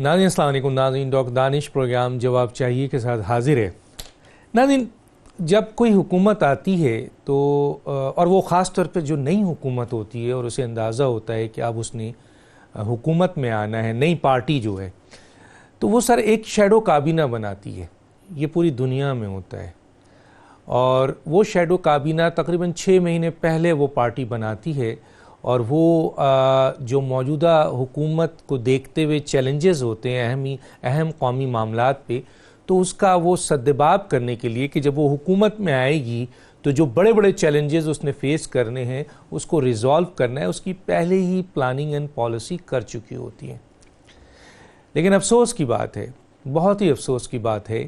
ناظرین السلام علیکم. ناظرین ڈاکٹر دانش پروگرام جواب چاہیے کے ساتھ حاضر ہے. ناظرین جب کوئی حکومت آتی ہے تو اور وہ خاص طور پہ جو نئی حکومت ہوتی ہے اور اسے اندازہ ہوتا ہے کہ اب اس نے حکومت میں آنا ہے, نئی پارٹی جو ہے, تو وہ سر ایک شیڈو کابینہ بناتی ہے. یہ پوری دنیا میں ہوتا ہے اور وہ شیڈو کابینہ تقریباً 6 مہینے پہلے وہ پارٹی بناتی ہے اور وہ جو موجودہ حکومت کو دیکھتے ہوئے چیلنجز ہوتے ہیں اہم قومی معاملات پہ, تو اس کا وہ سدباب کرنے کے لیے کہ جب وہ حکومت میں آئے گی تو جو بڑے بڑے چیلنجز اس نے فیس کرنے ہیں اس کو ریزالو کرنا ہے, اس کی پہلے ہی پلاننگ اینڈ پالیسی کر چکی ہوتی ہیں. لیکن افسوس کی بات ہے, بہت ہی افسوس کی بات ہے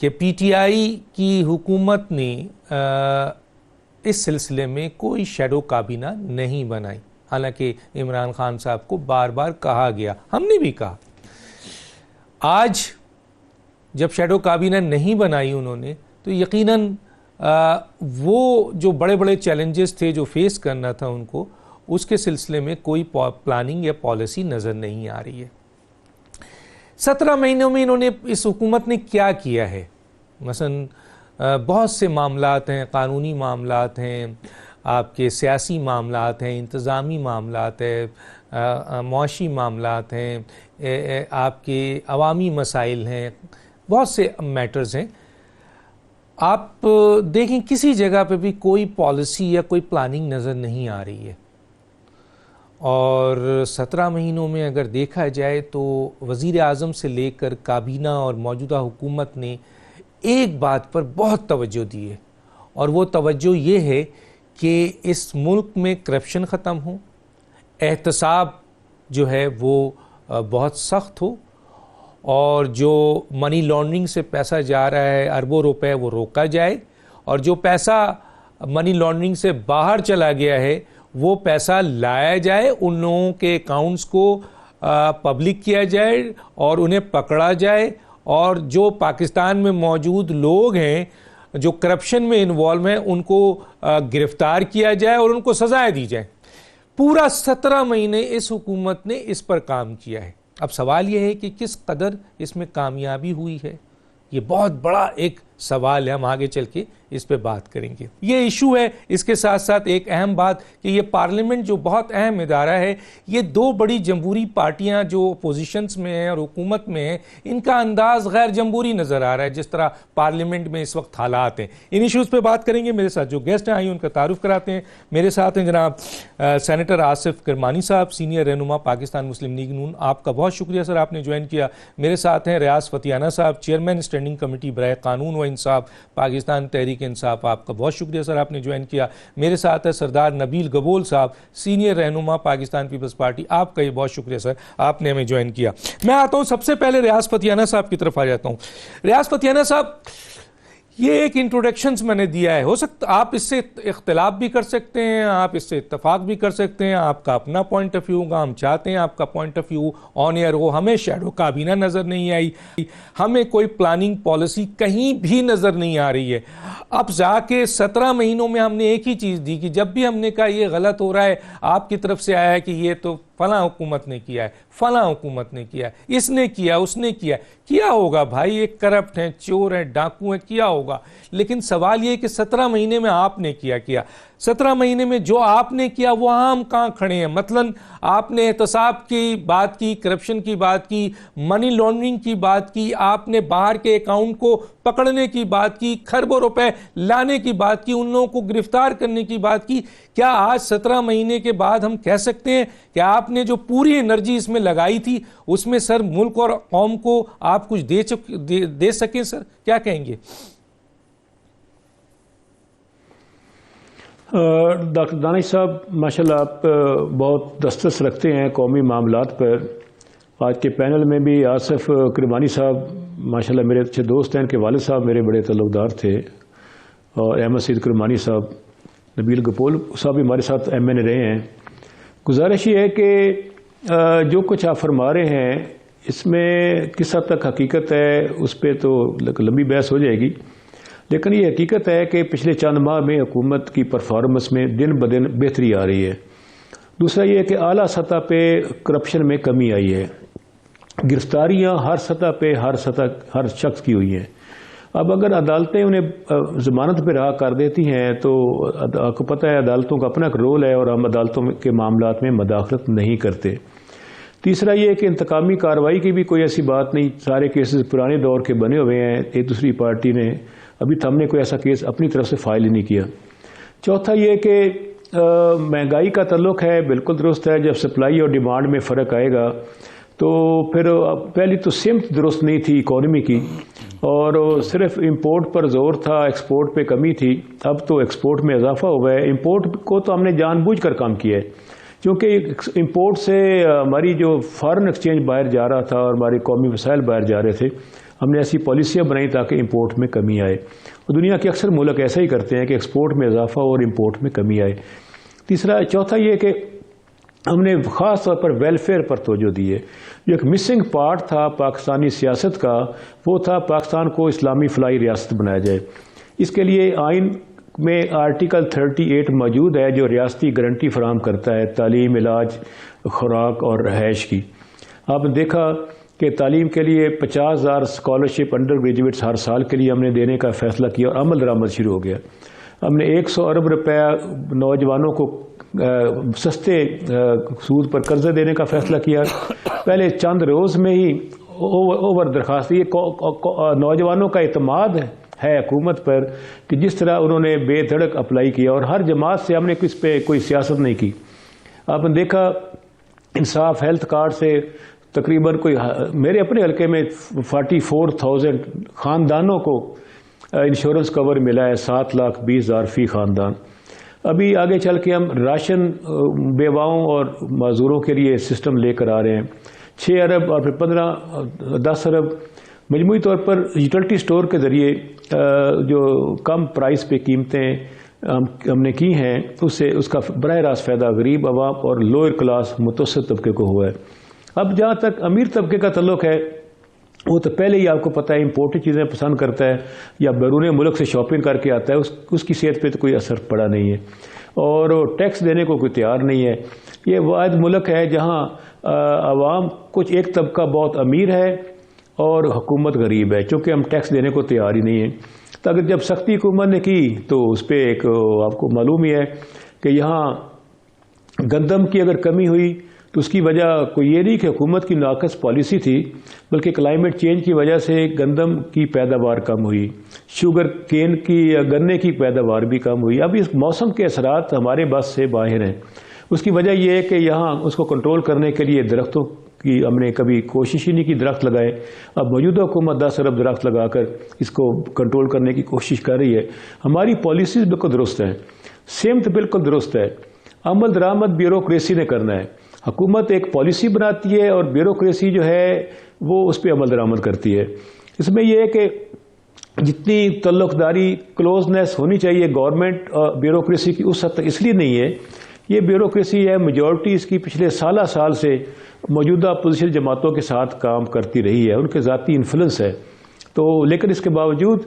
کہ پی ٹی آئی کی حکومت نے اس سلسلے میں کوئی شیڈو کابینہ نہیں بنائی, حالانکہ عمران خان صاحب کو بار بار کہا گیا, ہم نے بھی کہا. آج جب شیڈو کابینہ نہیں بنائی انہوں نے تو یقیناً وہ جو بڑے بڑے چیلنجز تھے جو فیس کرنا تھا ان کو, اس کے سلسلے میں کوئی پلاننگ یا پالیسی نظر نہیں آ رہی ہے. 17 مہینوں میں انہوں نے اس حکومت نے کیا کیا ہے؟ مثلا بہت سے معاملات ہیں, قانونی معاملات ہیں, آپ کے سیاسی معاملات ہیں, انتظامی معاملات ہیں, معاشی معاملات ہیں, آپ کے عوامی مسائل ہیں, بہت سے میٹرز ہیں. آپ دیکھیں کسی جگہ پہ بھی کوئی پالیسی یا کوئی پلاننگ نظر نہیں آ رہی ہے. اور 17 مہینوں میں اگر دیکھا جائے تو وزیر اعظم سے لے کر کابینہ اور موجودہ حکومت نے ایک بات پر بہت توجہ دی ہے, اور وہ توجہ یہ ہے کہ اس ملک میں کرپشن ختم ہو, احتساب جو ہے وہ بہت سخت ہو, اور جو منی لانڈرنگ سے پیسہ جا رہا ہے اربوں روپے وہ روکا جائے, اور جو پیسہ منی لانڈرنگ سے باہر چلا گیا ہے وہ پیسہ لایا جائے, ان لوگوں کے اکاؤنٹس کو پبلک کیا جائے اور انہیں پکڑا جائے, اور جو پاکستان میں موجود لوگ ہیں جو کرپشن میں انوالو ہیں ان کو گرفتار کیا جائے اور ان کو سزائیں دی جائیں. پورا 17 مہینے اس حکومت نے اس پر کام کیا ہے. اب سوال یہ ہے کہ کس قدر اس میں کامیابی ہوئی ہے, یہ بہت بڑا ایک سوال ہے, ہم آگے چل کے اس پہ بات کریں گے. یہ ایشو ہے. اس کے ساتھ ساتھ ایک اہم بات کہ یہ پارلیمنٹ جو بہت اہم ادارہ ہے, یہ 2 بڑی جمہوری پارٹیاں جو اپوزیشنز میں ہیں اور حکومت میں ہیں, ان کا انداز غیر جمہوری نظر آ رہا ہے جس طرح پارلیمنٹ میں اس وقت حالات ہیں. ان ایشوز پہ بات کریں گے. میرے ساتھ جو گیسٹ ہیں آئیے ان کا تعارف کراتے ہیں. میرے ساتھ ہیں جناب سینیٹر آصف کرمانی صاحب, سینئر رہنما پاکستان مسلم لیگ نون. آپ کا بہت شکریہ سر, آپ نے جوائن کیا. میرے ساتھ ہیں ریاض فتیانہ صاحب, چیئرمین اسٹینڈنگ کمیٹی برائے قانون و انصاف پاکستان تحریک انصاف. آپ کا بہت شکریہ سر, آپ نے جوائن کیا. میرے ساتھ ہے سردار نبیل گبول صاحب, سینئر رہنما پاکستان پیپلز پارٹی. آپ کا یہ بہت شکریہ سر, آپ نے ہمیں جوائن کیا. میں آتا ہوں سب سے پہلے ریاض فتیانہ صاحب کی طرف آ جاتا ہوں. ریاض فتیانہ صاحب, یہ ایک انٹروڈکشنز میں نے دیا ہے, ہو سکتا آپ اس سے اختلاف بھی کر سکتے ہیں, آپ اس سے اتفاق بھی کر سکتے ہیں, آپ کا اپنا پوائنٹ آف ویو ہوگا. ہم چاہتے ہیں آپ کا point of view on air ہو. ہمیں شیڈو کابینہ نظر نہیں آئی, ہمیں کوئی پلاننگ پالیسی کہیں بھی نظر نہیں آ رہی ہے. اب جا کے 17 مہینوں میں ہم نے ایک ہی چیز دی کہ جب بھی ہم نے کہا یہ غلط ہو رہا ہے, آپ کی طرف سے آیا ہے کہ یہ تو فلاں حکومت نے کیا ہے, فلاں حکومت نے کیا ہے, اس نے کیا, اس نے کیا. کیا ہوگا بھائی, یہ کرپٹ ہیں, چور ہیں, ڈاکو ہیں, کیا ہوگا. لیکن سوال یہ کہ 17 مہینے میں آپ نے کیا 17 مہینے میں جو آپ نے کیا وہ ہم کہاں کھڑے ہیں. مثلا آپ نے احتساب کی بات کی, کرپشن کی بات کی, منی لانڈرنگ کی بات کی, آپ نے باہر کے اکاؤنٹ کو پکڑنے کی بات کی, کھربوں روپے لانے کی بات کی, ان لوگوں کو گرفتار کرنے کی بات کی. کیا آج 17 مہینے کے بعد ہم کہہ سکتے ہیں کہ آپ نے جو پوری انرجی اس میں لگائی تھی اس میں سر ملک اور قوم کو آپ کچھ دے سکیں؟ سر کیا کہیں گے؟ ڈاکٹر دانش صاحب ماشاءاللہ آپ بہت دسترس رکھتے ہیں قومی معاملات پر. آج کے پینل میں بھی آصف کرمانی صاحب ماشاءاللہ میرے اچھے دوست ہیں, ان کے والد صاحب میرے بڑے تعلقدار تھے, اور احمد سعید کرمانی صاحب, نبیل گپول صاحب بھی ہمارے ساتھ ایم این اے رہے ہیں. گزارش یہ ہے کہ جو کچھ آپ فرما رہے ہیں اس میں کس حد تک حقیقت ہے اس پہ تو لمبی بحث ہو جائے گی, لیکن یہ حقیقت ہے کہ پچھلے چند ماہ میں حکومت کی پرفارمنس میں دن بدن بہتری آ رہی ہے. دوسرا یہ ہے کہ اعلیٰ سطح پہ کرپشن میں کمی آئی ہے. گرفتاریاں ہر سطح پہ ہر شخص کی ہوئی ہیں. اب اگر عدالتیں انہیں ضمانت پہ رہا کر دیتی ہیں تو آپ کو پتہ ہے عدالتوں کا اپنا ایک رول ہے اور ہم عدالتوں کے معاملات میں مداخلت نہیں کرتے. تیسرا یہ کہ انتقامی کارروائی کی بھی کوئی ایسی بات نہیں. سارے کیسز پرانے دور کے بنے ہوئے ہیں. ایک دوسری پارٹی نے ابھی ہم نے کوئی ایسا کیس اپنی طرف سے فائل ہی نہیں کیا. چوتھا یہ کہ مہنگائی کا تعلق ہے، بالکل درست ہے. جب سپلائی اور ڈیمانڈ میں فرق آئے گا تو پھر پہلی تو سمت درست نہیں تھی اکانومی کی، اور صرف امپورٹ پر زور تھا، ایکسپورٹ پہ کمی تھی. اب تو ایکسپورٹ میں اضافہ ہوا ہے. امپورٹ کو تو ہم نے جان بوجھ کر کام کیا ہے، کیونکہ امپورٹ سے ہماری جو فارن ایکسچینج باہر جا رہا تھا اور ہمارے قومی وسائل باہر جا رہے تھے. ہم نے ایسی پالیسیاں بنائی تاکہ امپورٹ میں کمی آئے، اور دنیا کے اکثر ملک ایسا ہی کرتے ہیں کہ ایکسپورٹ میں اضافہ اور امپورٹ میں کمی آئے. چوتھا یہ کہ ہم نے خاص طور پر ویلفیئر پر توجہ دی ہے. جو ایک مسنگ پارٹ تھا پاکستانی سیاست کا، وہ تھا پاکستان کو اسلامی فلاحی ریاست بنایا جائے. اس کے لیے آئین میں آرٹیکل 38 موجود ہے جو ریاستی گارنٹی فراہم کرتا ہے تعلیم، علاج، خوراک اور رہائش کی. آپ نے دیکھا کہ تعلیم کے لیے 50,000 اسکالرشپ انڈر گریجویٹس ہر سال کے لیے ہم نے دینے کا فیصلہ کیا اور عمل درآمد شروع ہو گیا. ہم نے 100 ارب روپیہ نوجوانوں کو سستے سود پر قرضے دینے کا فیصلہ کیا. پہلے چند روز میں ہی اوور درخواست. یہ نوجوانوں کا اعتماد ہے حکومت پر کہ جس طرح انہوں نے بے دھڑک اپلائی کیا، اور ہر جماعت سے ہم نے اس پہ کوئی سیاست نہیں کی. آپ نے دیکھا انصاف ہیلتھ کارڈ سے تقریباً میرے اپنے حلقے میں 44,000 خاندانوں کو انشورنس کور ملا ہے، 7,20,000 فی خاندان. ابھی آگے چل کے ہم راشن بیواؤں اور معذوروں کے لیے سسٹم لے کر آ رہے ہیں. 6 ارب اور پھر 10 ارب مجموعی طور پر یوٹیلٹی سٹور کے ذریعے جو کم پرائز پہ قیمتیں ہم نے کی ہیں، اس کا براہ راست فائدہ غریب عوام اور لوئر کلاس متوسط طبقے کو ہوا ہے. اب جہاں تک امیر طبقے کا تعلق ہے، وہ تو پہلے ہی آپ کو پتہ ہے امپورٹڈ چیزیں پسند کرتا ہے یا بیرون ملک سے شاپنگ کر کے آتا ہے. اس کی صحت پہ تو کوئی اثر پڑا نہیں ہے، اور ٹیکس دینے کو کوئی تیار نہیں ہے. یہ واحد ملک ہے جہاں عوام کچھ ایک طبقہ بہت امیر ہے اور حکومت غریب ہے، چونکہ ہم ٹیکس دینے کو تیار ہی نہیں ہیں. تو اگر جب سختی حکومت نے کی تو اس پہ ایک آپ کو معلوم ہی ہے کہ یہاں گندم کی اگر کمی ہوئی تو اس کی وجہ کوئی یہ نہیں کہ حکومت کی ناقص پالیسی تھی، بلکہ کلائمیٹ چینج کی وجہ سے گندم کی پیداوار کم ہوئی، شوگر کین کی گنے کی پیداوار بھی کم ہوئی. اب اس موسم کے اثرات ہمارے بس سے باہر ہیں. اس کی وجہ یہ ہے کہ یہاں اس کو کنٹرول کرنے کے لیے درختوں کی ہم نے کبھی کوشش ہی نہیں کی درخت لگائے. اب موجودہ حکومت 10 ارب درخت لگا کر اس کو کنٹرول کرنے کی کوشش کر رہی ہے. ہماری پالیسیز بالکل درست ہیں، سمت بالکل درست ہے. عمل درآمد بیوروکریسی نے کرنا ہے. حکومت ایک پالیسی بناتی ہے اور بیوروکریسی جو ہے وہ اس پہ عمل درآمد کرتی ہے. اس میں یہ ہے کہ جتنی تعلق داری کلوزنس ہونی چاہیے گورنمنٹ اور بیوروکریسی کی اس حد تک اس لیے نہیں ہے. یہ بیوروکریسی ہے، میجورٹی اس کی پچھلے سال سے موجودہ اپوزیشن جماعتوں کے ساتھ کام کرتی رہی ہے، ان کے ذاتی انفلوئنس ہے. تو لیکن اس کے باوجود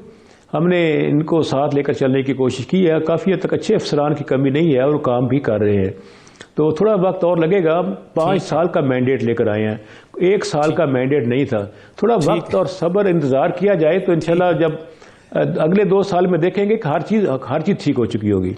ہم نے ان کو ساتھ لے کر چلنے کی کوشش کی ہے. کافی حد تک اچھے افسران کی کمی نہیں ہے اور وہ کام بھی کر رہے ہیں. تو تھوڑا وقت اور لگے گا. 5 سال کا مینڈیٹ لے کر آئے ہیں، 1 سال کا مینڈیٹ نہیں تھا. تھوڑا وقت اور صبر انتظار کیا جائے تو انشاءاللہ جب اگلے 2 سال میں دیکھیں گے کہ ہر چیز ٹھیک ہو چکی ہوگی.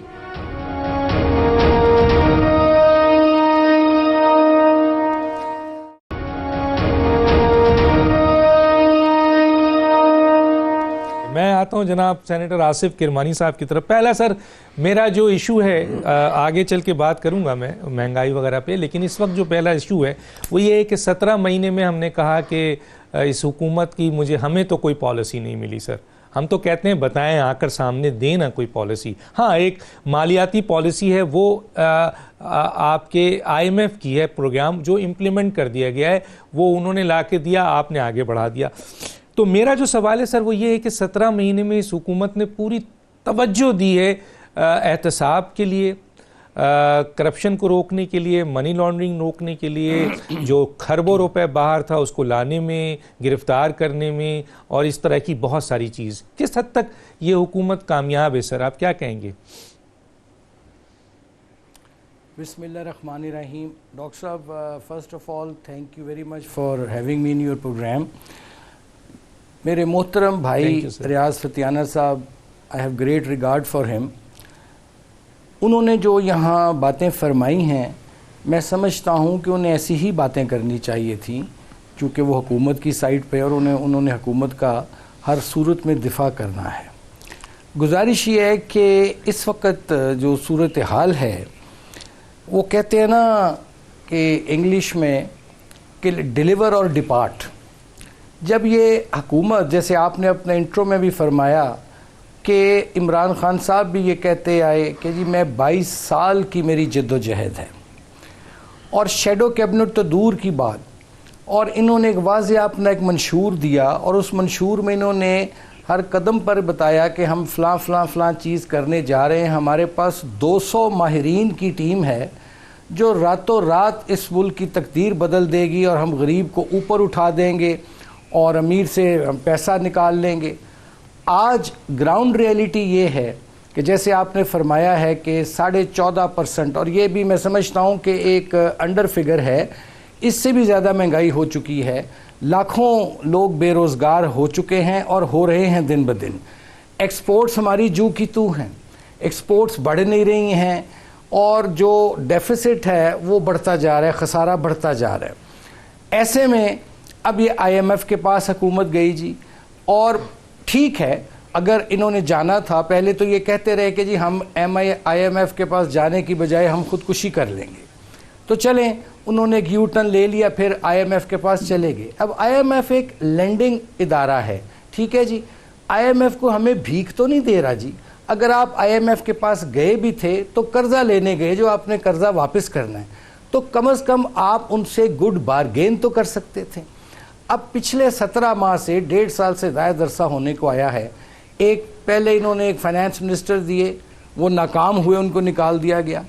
میں آتا ہوں جناب سینیٹر آصف کرمانی صاحب کی طرف. پہلا سر میرا جو ایشو ہے آگے چل کے بات کروں گا میں مہنگائی وغیرہ پہ، لیکن اس وقت جو پہلا ایشو ہے وہ یہ ہے کہ 17 مہینے میں ہم نے کہا کہ اس حکومت کی ہمیں تو کوئی پالیسی نہیں ملی. سر ہم تو کہتے ہیں بتائیں آ کر سامنے دیں نا کوئی پالیسی. ہاں ایک مالیاتی پالیسی ہے وہ آپ کے IMF کی ہے پروگرام جو امپلیمنٹ کر دیا گیا ہے، وہ انہوں نے لا کے دیا، آپ نے آگے بڑھا دیا. تو میرا جو سوال ہے سر وہ یہ ہے کہ 17 مہینے میں اس حکومت نے پوری توجہ دی ہے احتساب کے لیے، کرپشن کو روکنے کے لیے، منی لانڈرنگ روکنے کے لیے، جو کھربوں روپے باہر تھا اس کو لانے میں، گرفتار کرنے میں، اور اس طرح کی بہت ساری چیز. کس حد تک یہ حکومت کامیاب ہے سر، آپ کیا کہیں گے؟ بسم اللہ الرحمن الرحیم. ڈاکٹر صاحب, first of all thank you very much for having me in your program. میرے محترم بھائی ریاض فتیانہ صاحب, I have great regard for ہم. انہوں نے جو یہاں باتیں فرمائی ہیں, میں سمجھتا ہوں کہ انہیں ایسی ہی باتیں کرنی چاہیے تھیں, چونکہ وہ حکومت کی سائٹ پہ اور انہوں نے حکومت کا ہر صورت میں دفاع کرنا ہے. گزارش یہ ہے کہ اس وقت جو صورتحال ہے, وہ کہتے ہیں نا کہ انگلش میں کہ ڈیلیور اور ڈپارٹ. جب یہ حکومت, جیسے آپ نے اپنے انٹرو میں بھی فرمایا کہ عمران خان صاحب بھی یہ کہتے آئے کہ جی میں 22 سال کی میری جد و جہد ہے, اور شیڈو کیبنٹ تو دور کی بات, اور انہوں نے ایک واضح اپنا ایک منشور دیا, اور اس منشور میں انہوں نے ہر قدم پر بتایا کہ ہم فلاں فلاں فلاں چیز کرنے جا رہے ہیں. ہمارے پاس 200 ماہرین کی ٹیم ہے جو راتوں رات اس ملک کی تقدیر بدل دے گی, اور ہم غریب کو اوپر اٹھا دیں گے اور امیر سے پیسہ نکال لیں گے. آج گراؤنڈ ریئلٹی یہ ہے کہ جیسے آپ نے فرمایا ہے کہ 14.5%, اور یہ بھی میں سمجھتا ہوں کہ ایک انڈر فگر ہے, اس سے بھی زیادہ مہنگائی ہو چکی ہے. لاکھوں لوگ بے روزگار ہو چکے ہیں اور ہو رہے ہیں دن بدن. ایکسپورٹس ہماری جو کی تو ہیں, ایکسپورٹس بڑھ نہیں رہی ہیں, اور جو ڈیفیسٹ ہے وہ بڑھتا جا رہا ہے, خسارہ بڑھتا جا رہا ہے. ایسے میں اب یہ آئی ایم ایف کے پاس حکومت گئی جی, اور ٹھیک ہے اگر انہوں نے جانا تھا, پہلے تو یہ کہتے رہے کہ جی ہم آئی ایم ایف کے پاس جانے کی بجائے ہم خودکشی کر لیں گے, تو چلیں انہوں نے ایک یو ٹرن لے لیا, پھر آئی ایم ایف کے پاس چلے گئے. اب آئی ایم ایف ایک لینڈنگ ادارہ ہے, ٹھیک ہے جی, آئی ایم ایف کو ہمیں بھیک تو نہیں دے رہا جی. اگر آپ آئی ایم ایف کے پاس گئے بھی تھے تو قرضہ لینے گئے, جو آپ نے قرضہ واپس کرنا ہے, تو کم از کم آپ ان سے گڈ بارگین تو کر سکتے تھے. اب پچھلے 17 ماہ سے 1.5 سال سے زائد عرصہ ہونے کو آیا ہے. ایک پہلے انہوں نے ایک فائنانس منسٹر دیے, وہ ناکام ہوئے, ان کو نکال دیا گیا.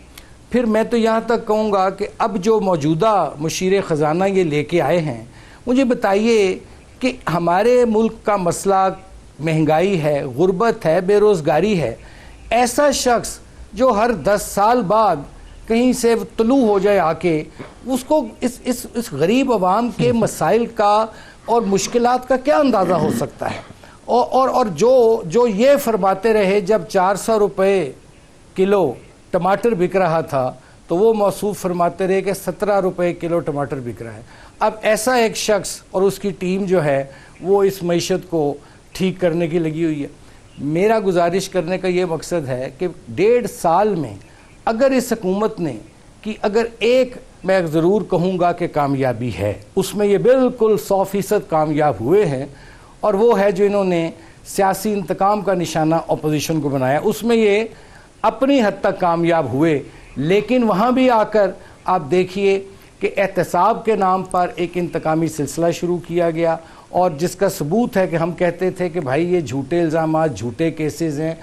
پھر میں تو یہاں تک کہوں گا کہ اب جو موجودہ مشیر خزانہ یہ لے کے آئے ہیں, مجھے بتائیے کہ ہمارے ملک کا مسئلہ مہنگائی ہے, غربت ہے, بے روزگاری ہے. ایسا شخص جو ہر 10 سال بعد کہیں سے طلوع ہو جائے آ کے, اس کو اس غریب عوام کے مسائل کا اور مشکلات کا کیا اندازہ ہو سکتا ہے؟ اور جو یہ فرماتے رہے جب 400 روپے کلو ٹماٹر بک رہا تھا, تو وہ موصوف فرماتے رہے کہ 17 روپے کلو ٹماٹر بک رہا ہے. اب ایسا ایک شخص اور اس کی ٹیم جو ہے وہ اس معیشت کو ٹھیک کرنے کی لگی ہوئی ہے. میرا گزارش کرنے کا یہ مقصد ہے کہ 1.5 سال میں اگر اس حکومت نے کہ اگر ایک میں ضرور کہوں گا کہ کامیابی ہے, اس میں یہ بالکل 100% کامیاب ہوئے ہیں, اور وہ ہے جو انہوں نے سیاسی انتقام کا نشانہ اپوزیشن کو بنایا. اس میں یہ اپنی حد تک کامیاب ہوئے, لیکن وہاں بھی آ کر آپ دیکھیے کہ احتساب کے نام پر ایک انتقامی سلسلہ شروع کیا گیا, اور جس کا ثبوت ہے کہ ہم کہتے تھے کہ بھائی یہ جھوٹے الزامات, جھوٹے کیسز ہیں,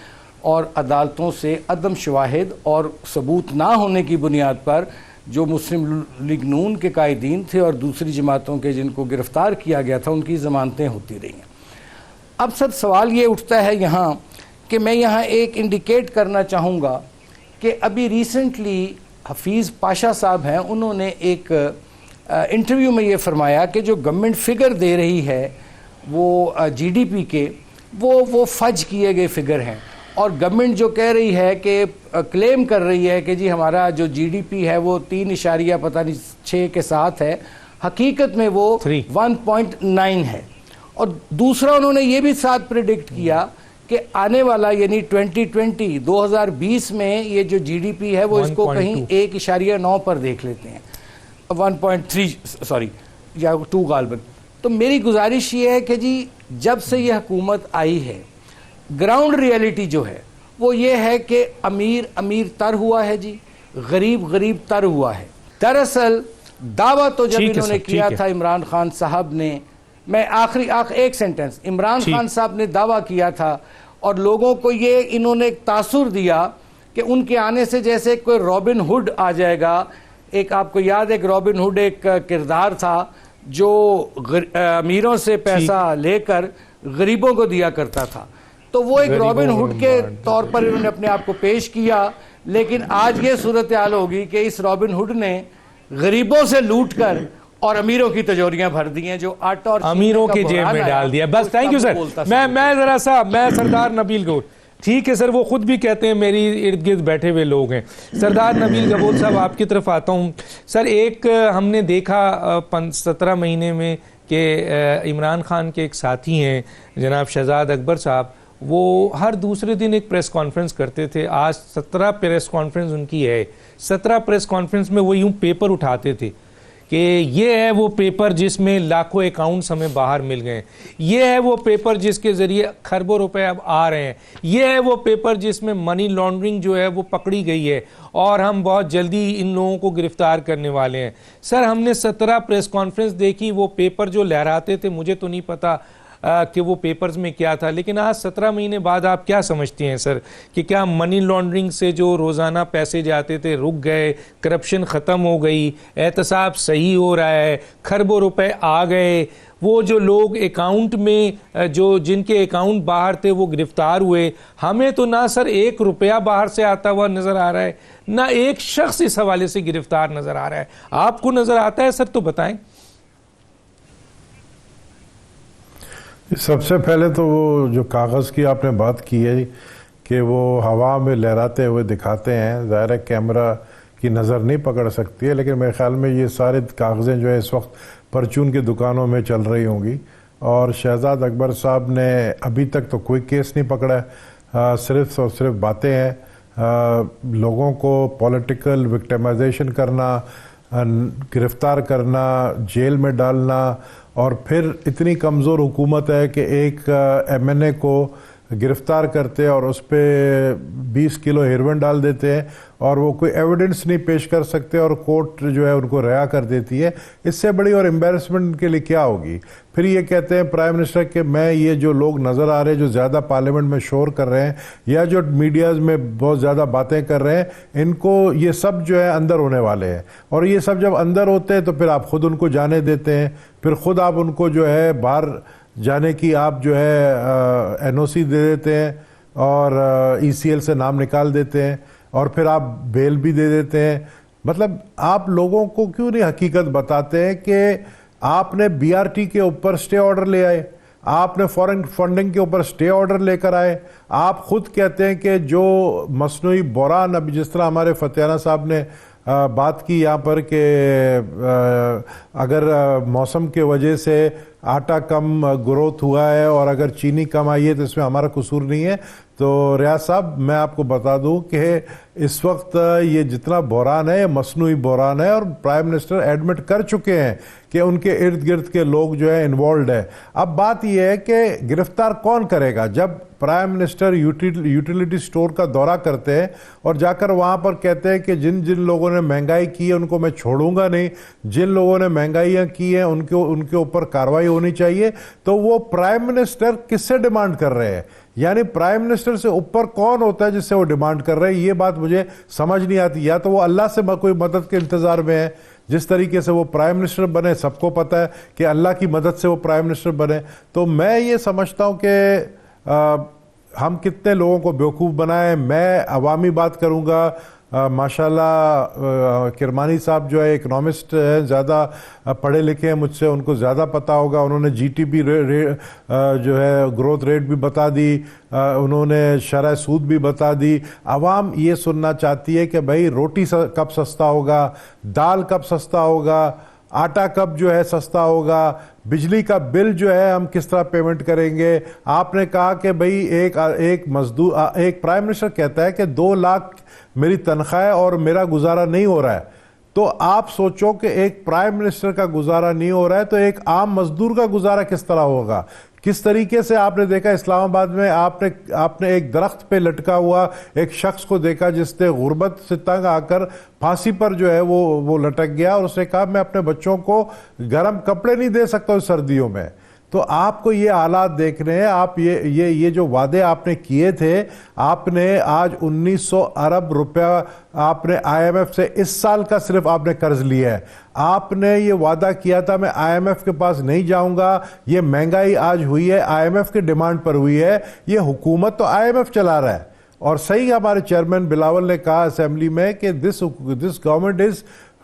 اور عدالتوں سے عدم شواہد اور ثبوت نہ ہونے کی بنیاد پر جو مسلم لیگ نون کے قائدین تھے اور دوسری جماعتوں کے جن کو گرفتار کیا گیا تھا, ان کی ضمانتیں ہوتی رہی ہیں. اب سب سوال یہ اٹھتا ہے یہاں کہ میں یہاں ایک انڈیکیٹ کرنا چاہوں گا کہ ابھی ریسنٹلی حفیظ پاشا صاحب ہیں, انہوں نے ایک انٹرویو میں یہ فرمایا کہ جو گورنمنٹ فگر دے رہی ہے وہ جی ڈی پی کے, وہ فج کیے گئے فگر ہیں, اور گورنمنٹ جو کہہ رہی ہے کہ کلیم کر رہی ہے کہ جی ہمارا جو جی ڈی پی ہے وہ 3.6 کے ساتھ ہے, حقیقت میں وہ 1.9 ہے. اور دوسرا انہوں نے یہ بھی ساتھ پریڈکٹ کیا کہ آنے والا یعنی 2020 میں یہ جو جی ڈی پی ہے وہ اس کو کہیں 1.9 پر دیکھ لیتے ہیں, 1.3 یا 2 غالباً. تو میری گزارش یہ ہے کہ جی جب سے یہ حکومت آئی ہے, گراؤنڈ ریئلٹی جو ہے وہ یہ ہے کہ امیر تر ہوا ہے جی, غریب تر ہوا ہے. دراصل دعویٰ تو جب انہوں نے کیا تھا عمران خان صاحب نے, میں آخری ایک سینٹنس, عمران خان صاحب نے دعویٰ کیا تھا اور لوگوں کو یہ انہوں نے ایک تاثر دیا کہ ان کے آنے سے جیسے کوئی رابن ہوڈ آ جائے گا. ایک آپ کو یاد ہے کہ رابن ہوڈ ایک کردار تھا جو امیروں سے پیسہ لے کر غریبوں کو دیا کرتا تھا, تو وہ ایک رابن ہوڈ کے طور پر انہوں نے اپنے آپ کو پیش کیا لیکن آج یہ صورتحال ہوگی کہ اس رابن ہوڈ نے غریبوں سے لوٹ کر اور امیروں کی تجوریاں بھر دی ہیں, جو آٹا اور امیروں کی جیب میں ڈال دیا. بس تھینک یو سر. میں ذرا سا میں سردار نبیل گور, ٹھیک ہے سر, وہ خود بھی کہتے ہیں میری ارد گرد بیٹھے ہوئے لوگ ہیں. سردار نبیل گبور صاحب آپ کی طرف آتا ہوں. سر ایک ہم نے دیکھا 17 مہینے میں کہ عمران خان کے ایک ساتھی ہیں جناب شہزاد اکبر صاحب, وہ ہر دوسرے دن ایک پریس کانفرنس کرتے تھے. آج 17 پریس کانفرنس ان کی ہے. 17 پریس کانفرنس میں وہ یوں پیپر اٹھاتے تھے کہ یہ ہے وہ پیپر جس میں لاکھوں اکاؤنٹس ہمیں باہر مل گئے ہیں, یہ ہے وہ پیپر جس کے ذریعے کھربوں روپے اب آ رہے ہیں, یہ ہے وہ پیپر جس میں منی لانڈرنگ جو ہے وہ پکڑی گئی ہے اور ہم بہت جلدی ان لوگوں کو گرفتار کرنے والے ہیں. سر ہم نے 17 پریس کانفرنس دیکھی, وہ پیپر جو لہراتے تھے مجھے تو نہیں پتا کہ وہ پیپرز میں کیا تھا, لیکن آج 17 مہینے بعد آپ کیا سمجھتے ہیں سر کہ کیا منی لانڈرنگ سے جو روزانہ پیسے جاتے تھے رک گئے, کرپشن ختم ہو گئی, احتساب صحیح ہو رہا ہے, کھربوں روپے آ گئے, وہ جو لوگ اکاؤنٹ میں جن کے اکاؤنٹ باہر تھے وہ گرفتار ہوئے. ہمیں تو نہ سر 1 روپیہ باہر سے آتا ہوا نظر آ رہا ہے, نہ ایک شخص اس حوالے سے گرفتار نظر آ رہا ہے. آپ کو نظر آتا ہے سر تو بتائیں. سب سے پہلے تو وہ جو کاغذ کی آپ نے بات کی ہے کہ وہ ہوا میں لہراتے ہوئے دکھاتے ہیں, ظاہر کیمرہ کی نظر نہیں پکڑ سکتی ہے, لیکن میرے خیال میں یہ سارے کاغذیں جو ہے اس وقت پرچون کی دکانوں میں چل رہی ہوں گی. اور شہزاد اکبر صاحب نے ابھی تک تو کوئی کیس نہیں پکڑا ہے, صرف اور صرف باتیں ہیں. لوگوں کو پولیٹیکل وکٹمائزیشن کرنا, گرفتار کرنا, جیل میں ڈالنا, اور پھر اتنی کمزور حکومت ہے کہ ایک ایم این اے کو گرفتار کرتے اور اس پہ 20 کلو ہیروئن ڈال دیتے ہیں اور وہ کوئی ایویڈنس نہیں پیش کر سکتے اور کورٹ جو ہے ان کو رہا کر دیتی ہے. اس سے بڑی اور امبیرسمنٹ کے لیے کیا ہوگی. پھر یہ کہتے ہیں پرائم منسٹر کہ میں یہ جو لوگ نظر آ رہے ہیں جو زیادہ پارلیمنٹ میں شور کر رہے ہیں یا جو میڈیاز میں بہت زیادہ باتیں کر رہے ہیں, ان کو یہ سب جو ہے اندر ہونے والے ہیں, اور یہ سب جب اندر ہوتے ہیں تو پھر آپ خود ان کو جانے دیتے ہیں, پھر خود آپ ان کو جو ہے باہر جانے کی آپ جو ہے این او سی دے دیتے ہیں اور ای سی ایل سے نام نکال دیتے ہیں اور پھر آپ بیل بھی دے دیتے ہیں. مطلب آپ لوگوں کو کیوں نہیں حقیقت بتاتے ہیں کہ آپ نے بی آر ٹی کے اوپر سٹے آرڈر لے آئے, آپ نے فورن فنڈنگ کے اوپر سٹے آرڈر لے کر آئے. آپ خود کہتے ہیں کہ جو مصنوعی بحران, اب جس طرح ہمارے فتیانہ صاحب نے بات کی یہاں پر کہ اگر موسم کے وجہ سے آٹا کم گروتھ ہوا ہے اور اگر چینی کم آئی ہے تو اس میں ہمارا قصور نہیں ہے. تو ریاض صاحب میں آپ کو بتا دوں کہ اس وقت یہ جتنا بحران ہے یہ مصنوعی بحران ہے, اور پرائم منسٹر ایڈمٹ کر چکے ہیں کہ ان کے ارد گرد کے لوگ جو ہے انوالوڈ ہے. اب بات یہ ہے کہ گرفتار کون کرے گا. جب پرائم منسٹر یوٹیلیٹی سٹور کا دورہ کرتے ہیں اور جا کر وہاں پر کہتے ہیں کہ جن جن لوگوں نے مہنگائی کی ہے ان کو میں چھوڑوں گا نہیں, جن لوگوں نے مہنگائیاں کی ہیں ان کے اوپر کارروائی ہونی چاہیے, تو وہ پرائم منسٹر کس سے ڈیمانڈ کر رہے ہیں؟ یعنی پرائم منسٹر سے اوپر کون ہوتا ہے جس سے وہ ڈیمانڈ کر رہے ہیں؟ یہ بات مجھے سمجھ نہیں آتی. یا تو وہ اللہ سے کوئی مدد کے انتظار میں ہے, جس طریقے سے وہ پرائم منسٹر بنے سب کو پتہ ہے کہ اللہ کی مدد سے وہ پرائم منسٹر بنے. تو میں یہ سمجھتا ہوں کہ ہم کتنے لوگوں کو بیوقوف بنائیں. میں عوامی بات کروں گا. ماشاءاللہ کرمانی صاحب جو ہے اکنامسٹ ہیں, زیادہ پڑھے لکھے ہیں مجھ سے, ان کو زیادہ پتہ ہوگا. انہوں نے جی ٹی پی جو ہے گروتھ ریٹ بھی بتا دی, انہوں نے شرح سود بھی بتا دی. عوام یہ سننا چاہتی ہے کہ بھائی روٹی کب سستا ہوگا, دال کب سستا ہوگا, آٹا کب جو ہے سستا ہوگا, بجلی کا بل جو ہے ہم کس طرح پیمنٹ کریں گے. آپ نے کہا کہ بھئی ایک مزدور, ایک پرائم منسٹر کہتا ہے کہ 2 لاکھ میری تنخواہ ہے اور میرا گزارا نہیں ہو رہا ہے. تو آپ سوچو کہ ایک پرائم منسٹر کا گزارا نہیں ہو رہا ہے تو ایک عام مزدور کا گزارا کس طرح ہوگا. کس طریقے سے آپ نے دیکھا اسلام آباد میں آپ نے ایک درخت پہ لٹکا ہوا ایک شخص کو دیکھا جس نے غربت سے تنگ آ کر پھانسی پر جو ہے وہ لٹک گیا, اور اس نے کہا میں اپنے بچوں کو گرم کپڑے نہیں دے سکتا ہوں سردیوں میں. تو آپ کو یہ حالات دیکھنے ہیں. آپ یہ جو وعدے آپ نے کیے تھے, آپ نے آج 1900 ارب روپیہ آپ نے آئی ایم ایف سے اس سال کا صرف آپ نے قرض لیا ہے. آپ نے یہ وعدہ کیا تھا میں آئی ایم ایف کے پاس نہیں جاؤں گا. یہ مہنگائی آج ہوئی ہے آئی ایم ایف کے ڈیمانڈ پر ہوئی ہے. یہ حکومت تو آئی ایم ایف چلا رہا ہے, اور صحیح ہمارے چیئرمین بلاول نے کہا اسمبلی میں کہ this government is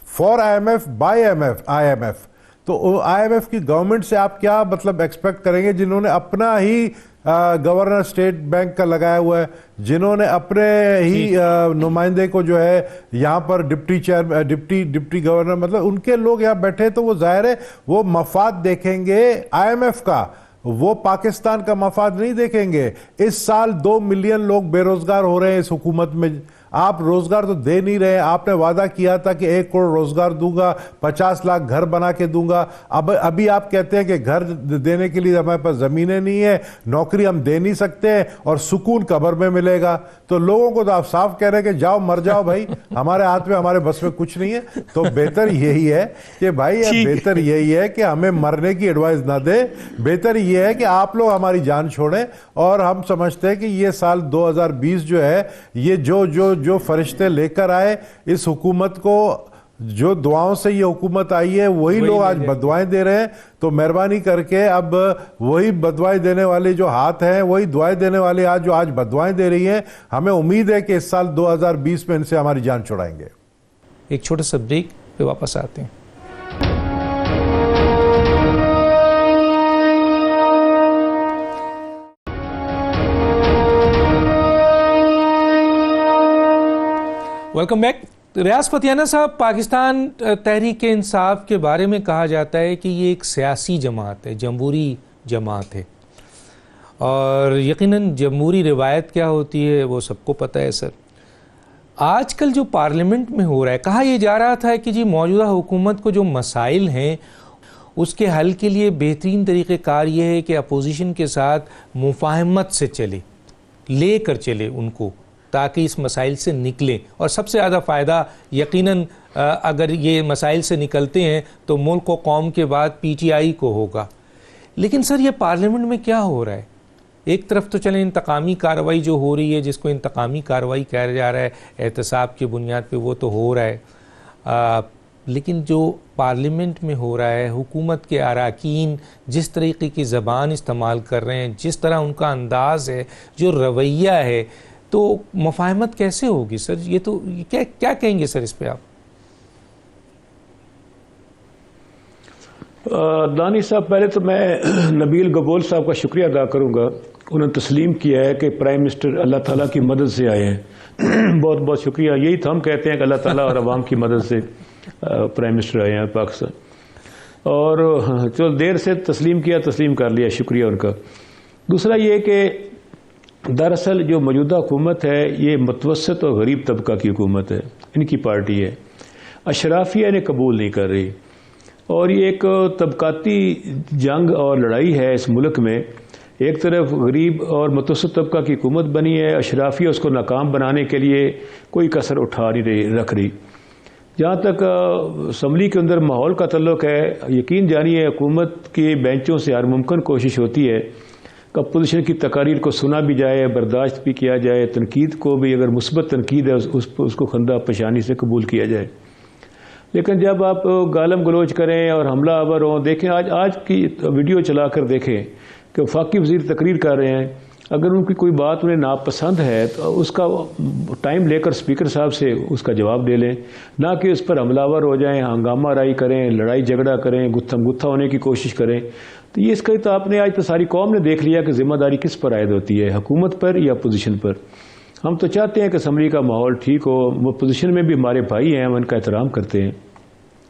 for IMF by IMF. تو IMF کی گورنمنٹ سے آپ کیا مطلب ایکسپیکٹ کریں گے جنہوں نے اپنا ہی گورنر اسٹیٹ بینک کا لگایا ہوا ہے, جنہوں نے اپنے ہی نمائندے کو جو ہے یہاں پر ڈپٹی گورنر, مطلب ان کے لوگ یہاں بیٹھے, تو وہ ظاہر ہے وہ مفاد دیکھیں گے IMF کا, وہ پاکستان کا مفاد نہیں دیکھیں گے. اس سال 2 ملین لوگ بے روزگار ہو رہے ہیں اس حکومت میں. آپ روزگار تو دے نہیں رہے. آپ نے وعدہ کیا تھا کہ 1 کروڑ روزگار دوں گا, 50 لاکھ گھر بنا کے دوں گا. ابھی آپ کہتے ہیں کہ گھر دینے کے لیے ہمارے پاس زمینیں نہیں ہیں, نوکری ہم دے نہیں سکتے ہیں, اور سکون قبر میں ملے گا. تو لوگوں کو تو آپ صاف کہہ رہے ہیں کہ جاؤ مر جاؤ بھائی, ہمارے ہاتھ میں ہمارے بس میں کچھ نہیں ہے. تو بہتر یہی ہے کہ بھائی بہتر یہی ہے کہ ہمیں مرنے کی ایڈوائز نہ دے. بہتر یہ ہے کہ آپ لوگ ہماری جان چھوڑیں. اور ہم سمجھتے ہیں کہ یہ سال 2020 جو ہے, یہ جو فرشتے لے کر آئے اس حکومت کو, جو دعاؤں سے یہ حکومت آئی ہے, وہی لوگ آج بدوائیں دے رہے ہیں. تو مہربانی کر کے اب وہی بدوائیں دینے والے جو ہاتھ ہیں, وہی دعائیں دینے والے جو آج بدوائیں دے رہی ہیں, ہمیں امید ہے کہ اس سال 2020 میں ان سے ہماری جان چھڑائیں گے. ایک چھوٹا سا بریک پہ واپس آتے ہیں. Welcome back. ریاض فتیانہ صاحب, پاکستان تحریک انصاف کے بارے میں کہا جاتا ہے کہ یہ ایک سیاسی جماعت ہے, جمہوری جماعت ہے, اور یقیناً جمہوری روایت کیا ہوتی ہے وہ سب کو پتہ ہے. سر, آج کل جو پارلیمنٹ میں ہو رہا ہے, کہا یہ جا رہا تھا کہ جی موجودہ حکومت کو جو مسائل ہیں اس کے حل کے لیے بہترین طریقہ کار یہ ہے کہ اپوزیشن کے ساتھ مفاہمت سے چلے, لے کر چلے ان کو, تاکہ اس مسائل سے نکلیں. اور سب سے زیادہ فائدہ یقیناً اگر یہ مسائل سے نکلتے ہیں تو ملک و قوم کے بعد PTI کو ہوگا. لیکن سر, یہ پارلیمنٹ میں کیا ہو رہا ہے؟ ایک طرف تو چلیں انتقامی کارروائی جو ہو رہی ہے, جس کو انتقامی کارروائی کہا جا رہا ہے احتساب کی بنیاد پہ, وہ تو ہو رہا ہے. لیکن جو پارلیمنٹ میں ہو رہا ہے, حکومت کے اراکین جس طریقے کی زبان استعمال کر رہے ہیں, جس طرح ان کا انداز ہے, جو رویہ ہے, تو مفاہمت کیسے ہوگی سر؟ یہ تو کیا کہیں گے سر اس پہ آپ؟ دانی صاحب, پہلے تو میں نبیل گبول صاحب کا شکریہ ادا کروں گا. انہوں نے تسلیم کیا ہے کہ پرائم منسٹر اللہ تعالیٰ کی مدد سے آئے ہیں. بہت بہت شکریہ. یہی تو ہم کہتے ہیں کہ اللہ تعالیٰ اور عوام کی مدد سے پرائم منسٹر آئے ہیں پاکستان. اور چلو دیر سے تسلیم کیا, تسلیم کر لیا, شکریہ ان کا. دوسرا یہ کہ دراصل جو موجودہ حکومت ہے یہ متوسط اور غریب طبقہ کی حکومت ہے, ان کی پارٹی ہے. اشرافیہ نے قبول نہیں کر رہی, اور یہ ایک طبقاتی جنگ اور لڑائی ہے اس ملک میں. ایک طرف غریب اور متوسط طبقہ کی حکومت بنی ہے, اشرافیہ اس کو ناکام بنانے کے لیے کوئی کسر اٹھا نہیں رکھ رہی. جہاں تک اسمبلی کے اندر ماحول کا تعلق ہے, یقین جانیے حکومت کے بینچوں سے ہر ممکن کوشش ہوتی ہے کہ اپوزیشن کی تقاریر کو سنا بھی جائے, برداشت بھی کیا جائے, تنقید کو بھی اگر مثبت تنقید ہے اس کو خندہ پیشانی سے قبول کیا جائے. لیکن جب آپ گالم گلوچ کریں اور حملہ آور ہوں, دیکھیں آج کی ویڈیو چلا کر دیکھیں کہ وفاقی وزیر تقریر کر رہے ہیں, اگر ان کی کوئی بات انہیں ناپسند ہے تو اس کا ٹائم لے کر اسپیکر صاحب سے اس کا جواب دے لیں, نہ کہ اس پر حملہ آور ہو جائیں, ہنگامہ رائی کریں, لڑائی جھگڑا کریں, گتھم گتھا ہونے کی کوشش کریں. تو یہ اس کا تو آپ نے آج تو ساری قوم نے دیکھ لیا کہ ذمہ داری کس پر عائد ہوتی ہے, حکومت پر یا اپوزیشن پر. ہم تو چاہتے ہیں کہ اسمبلی کا ماحول ٹھیک ہو. وہ اپوزیشن میں بھی ہمارے بھائی ہیں, ہم ان کا احترام کرتے ہیں.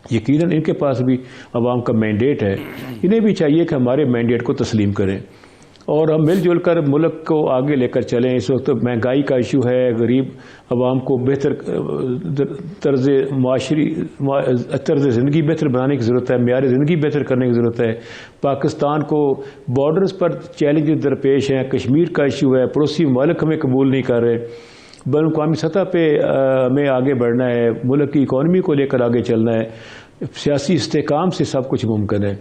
یقیناً ان کے پاس بھی عوام کا مینڈیٹ ہے, انہیں بھی چاہیے کہ ہمارے مینڈیٹ کو تسلیم کریں اور ہم مل جل کر ملک کو آگے لے کر چلیں. اس وقت مہنگائی کا ایشو ہے, غریب عوام کو بہتر طرز زندگی بہتر بنانے کی ضرورت ہے, معیار زندگی بہتر کرنے کی ضرورت ہے. پاکستان کو بارڈرز پر چیلنج درپیش ہیں, کشمیر کا ایشو ہے, پڑوسی ممالک ہمیں قبول نہیں کر رہے. بین الاقوامی سطح پہ ہمیں آگے بڑھنا ہے, ملک کی اکانومی کو لے کر آگے چلنا ہے. سیاسی استحکام سے سب کچھ ممکن ہے.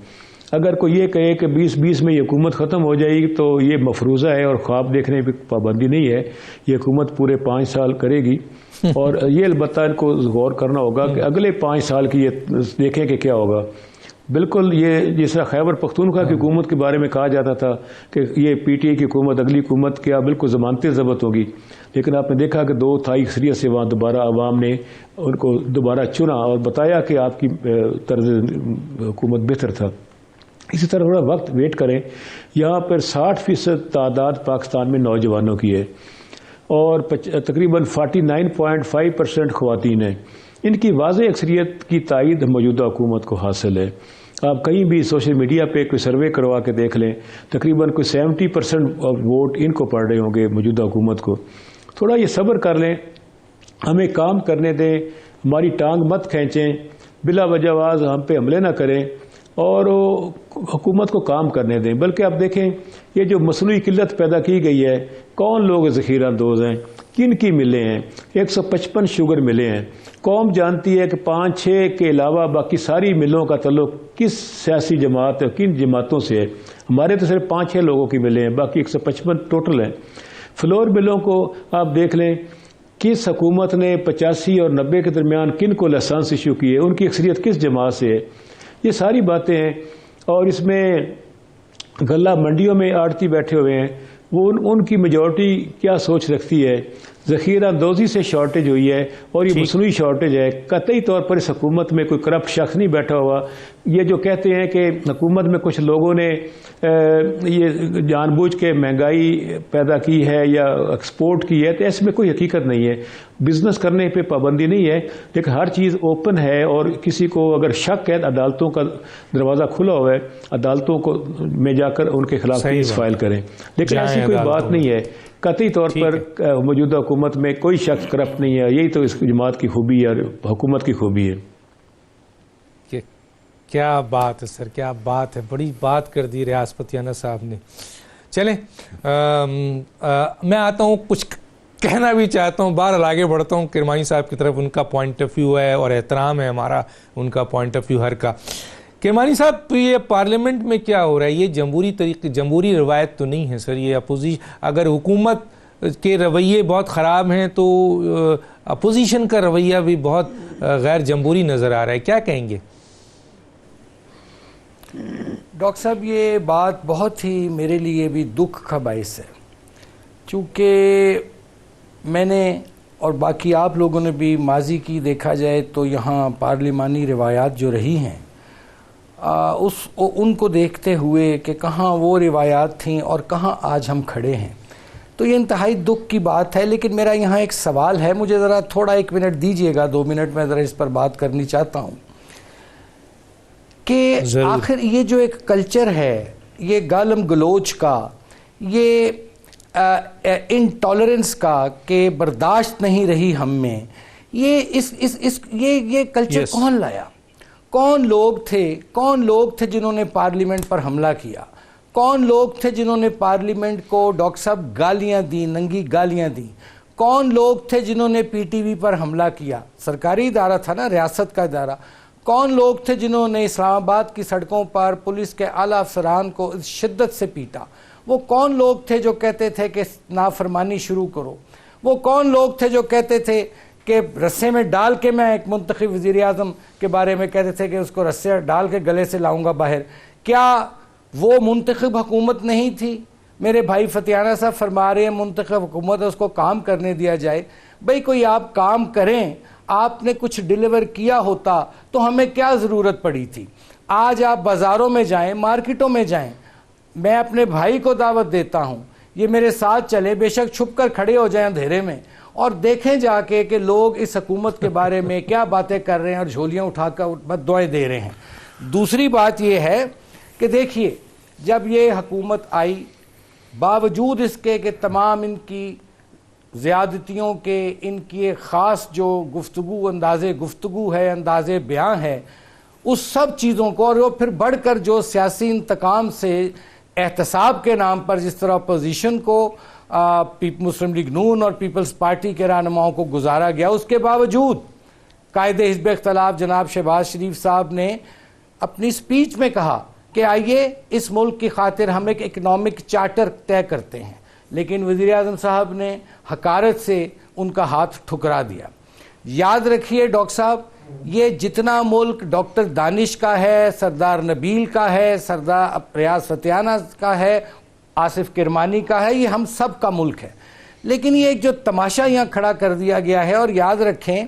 اگر کوئی یہ کہے کہ 2020 میں یہ حکومت ختم ہو جائے گی تو یہ مفروضہ ہے اور خواب دیکھنے کی پابندی نہیں ہے. یہ حکومت پورے 5 سال کرے گی, اور یہ البتہ ان کو غور کرنا ہوگا کہ اگلے 5 سال کی یہ دیکھیں کہ کیا ہوگا. بالکل یہ جس طرح خیبر پختونخوا کی حکومت کے بارے میں کہا جاتا تھا کہ یہ پی ٹی آئی کی حکومت اگلی حکومت کیا بالکل ضمانتیں ضبط ہوگی، لیکن آپ نے دیکھا کہ 2 تھائی اکثریت سے وہاں دوبارہ عوام نے ان کو دوبارہ چنا اور بتایا کہ آپ کی طرز حکومت بہتر تھا۔ اسی طرح تھوڑا وقت ویٹ کریں، یہاں پر 60% تعداد پاکستان میں نوجوانوں کی ہے اور تقریباً 49.5% خواتین ہیں۔ ان کی واضح اکثریت کی تائید موجودہ حکومت کو حاصل ہے۔ آپ کہیں بھی سوشل میڈیا پہ کوئی سروے کروا کے دیکھ لیں، تقریباً کوئی 70% ووٹ ان کو پڑ رہے ہوں گے موجودہ حکومت کو۔ تھوڑا یہ صبر کر لیں، ہمیں کام کرنے دیں، ہماری ٹانگ مت کھینچیں، بلا وجہ آواز ہم پہ حملے نہ کریں اور حکومت کو کام کرنے دیں۔ بلکہ آپ دیکھیں یہ جو مصنوعی قلت پیدا کی گئی ہے، کون لوگ ذخیرہ اندوز ہیں، کن کی ملیں ہیں، 155 شوگر ملیں ہیں۔ قوم جانتی ہے کہ 5-6 کے علاوہ باقی ساری ملوں کا تعلق کس سیاسی جماعت اور کن جماعتوں سے ہے۔ ہمارے تو صرف 5-6 لوگوں کی ملیں ہیں، باقی 155 ٹوٹل ہیں۔ فلور ملوں کو آپ دیکھ لیں، کس حکومت نے 85 اور 90 کے درمیان کن کو لائسنس ایشو کیے، ان کی اکثریت کس جماعت سے ہے۔ یہ ساری باتیں ہیں، اور اس میں غلہ منڈیوں میں آڑتی بیٹھے ہوئے ہیں، وہ ان کی میجورٹی کیا سوچ رکھتی ہے۔ ذخیرہ اندوزی سے شارٹیج ہوئی ہے اور یہ مصنوعی شارٹیج ہے۔ قطعی طور پر اس حکومت میں کوئی کرپٹ شخص نہیں بیٹھا ہوا۔ یہ جو کہتے ہیں کہ حکومت میں کچھ لوگوں نے یہ جان بوجھ کے مہنگائی پیدا کی ہے یا ایکسپورٹ کی ہے، تو اس میں کوئی حقیقت نہیں ہے۔ بزنس کرنے پہ پابندی نہیں ہے، لیکن ہر چیز اوپن ہے، اور کسی کو اگر شک ہے عدالتوں کا دروازہ کھلا ہوا ہے، عدالتوں کو میں جا کر ان کے خلاف کیس فائل کریں۔ لیکن ایسی کوئی بات نہیں ہے۔ قطعی طور پر موجودہ حکومت میں کوئی شخص کرپٹ نہیں ہے۔ یہی تو اس جماعت کی خوبی ہے اور حکومت کی خوبی ہے۔ کیا بات ہے سر، کیا بات ہے، بڑی بات کر دی ریاض پتیانہ صاحب نے۔ چلیں میں آتا ہوں، کچھ کہنا بھی چاہتا ہوں، بہرحال آگے بڑھتا ہوں کرمانی صاحب کی طرف۔ ان کا پوائنٹ آف ویو ہے اور احترام ہے ہمارا ان کا پوائنٹ آف ویو ہر کا۔ کرمانی صاحب، یہ پارلیمنٹ میں کیا ہو رہا ہے؟ یہ جمہوری روایت تو نہیں ہے سر۔ یہ اگر حکومت کے رویے بہت خراب ہیں تو اپوزیشن کا رویہ بھی بہت غیر جمہوری نظر آ رہا ہے، کیا کہیں گے؟ ڈاکٹر صاحب، یہ بات بہت ہی میرے لیے بھی دکھ کا باعث ہے، چونکہ میں نے اور باقی آپ لوگوں نے بھی ماضی کی دیکھا جائے تو یہاں پارلیمانی روایات جو رہی ہیں ان کو دیکھتے ہوئے کہ کہاں وہ روایات تھیں اور کہاں آج ہم کھڑے ہیں، تو یہ انتہائی دکھ کی بات ہے۔ لیکن میرا یہاں ایک سوال ہے، مجھے ذرا تھوڑا 1 منٹ دیجئے گا، 2 منٹ میں ذرا اس پر بات کرنی چاہتا ہوں کہ آخر یہ جو ایک کلچر ہے، یہ گالم گلوچ کا، یہ انٹالرنس کا کہ برداشت نہیں رہی ہم میں، یہ کلچر کون لایا؟ کون لوگ تھے جنہوں نے پارلیمنٹ پر حملہ کیا؟ کون لوگ تھے جنہوں نے پارلیمنٹ کو ڈاکٹر صاحب گالیاں دیں، ننگی گالیاں دیں؟ کون لوگ تھے جنہوں نے پی ٹی وی پر حملہ کیا؟ سرکاری ادارہ تھا نا، ریاست کا ادارہ۔ کون لوگ تھے جنہوں نے اسلام آباد کی سڑکوں پر پولیس کے اعلیٰ افسران کو شدت سے پیٹا؟ وہ کون لوگ تھے جو کہتے تھے کہ نافرمانی شروع کرو؟ وہ کون لوگ تھے جو کہتے تھے کہ رسے میں ڈال کے، میں ایک منتخب وزیر اعظم کے بارے میں کہتے تھے کہ اس کو رسے ڈال کے گلے سے لاؤں گا باہر؟ کیا وہ منتخب حکومت نہیں تھی؟ میرے بھائی فتیانہ صاحب فرما رہے ہیں منتخب حکومت ہے، اس کو کام کرنے دیا جائے۔ بھئی کوئی آپ کام کریں، آپ نے کچھ ڈیلیور کیا ہوتا تو ہمیں کیا ضرورت پڑی تھی؟ آج آپ بازاروں میں جائیں، مارکیٹوں میں جائیں، میں اپنے بھائی کو دعوت دیتا ہوں، یہ میرے ساتھ چلے، بے شک چھپ کر کھڑے ہو جائیں اندھیرے میں، اور دیکھیں جا کے کہ لوگ اس حکومت کے بارے میں کیا باتیں کر رہے ہیں اور جھولیاں اٹھا کر بد دعائیں دے رہے ہیں۔ دوسری بات یہ ہے کہ دیکھیے، جب یہ حکومت آئی، باوجود اس کے کہ تمام ان کی زیادتیوں کے، ان کی ایک خاص جو انداز گفتگو ہے، انداز بیان ہے، اس سب چیزوں کو، اور وہ پھر بڑھ کر جو سیاسی انتقام سے احتساب کے نام پر جس طرح اپوزیشن کو مسلم لیگ نون اور پیپلز پارٹی کے رہنماؤں کو گزارا گیا، اس کے باوجود قائد حزب اختلاف جناب شہباز شریف صاحب نے اپنی سپیچ میں کہا کہ آئیے اس ملک کی خاطر ہم ایک اکنامک چارٹر طے کرتے ہیں، لیکن وزیر اعظم صاحب نے حقارت سے ان کا ہاتھ ٹھکرا دیا۔ یاد رکھیے ڈاکٹر صاحب، یہ جتنا ملک ڈاکٹر دانش کا ہے، سردار نبیل کا ہے، سردار ریاض فتیانہ کا ہے، آصف کرمانی کا ہے، یہ ہم سب کا ملک ہے. لیکن یہ ایک جو تماشا یہاں کھڑا کر دیا گیا ہے، اور یاد رکھیں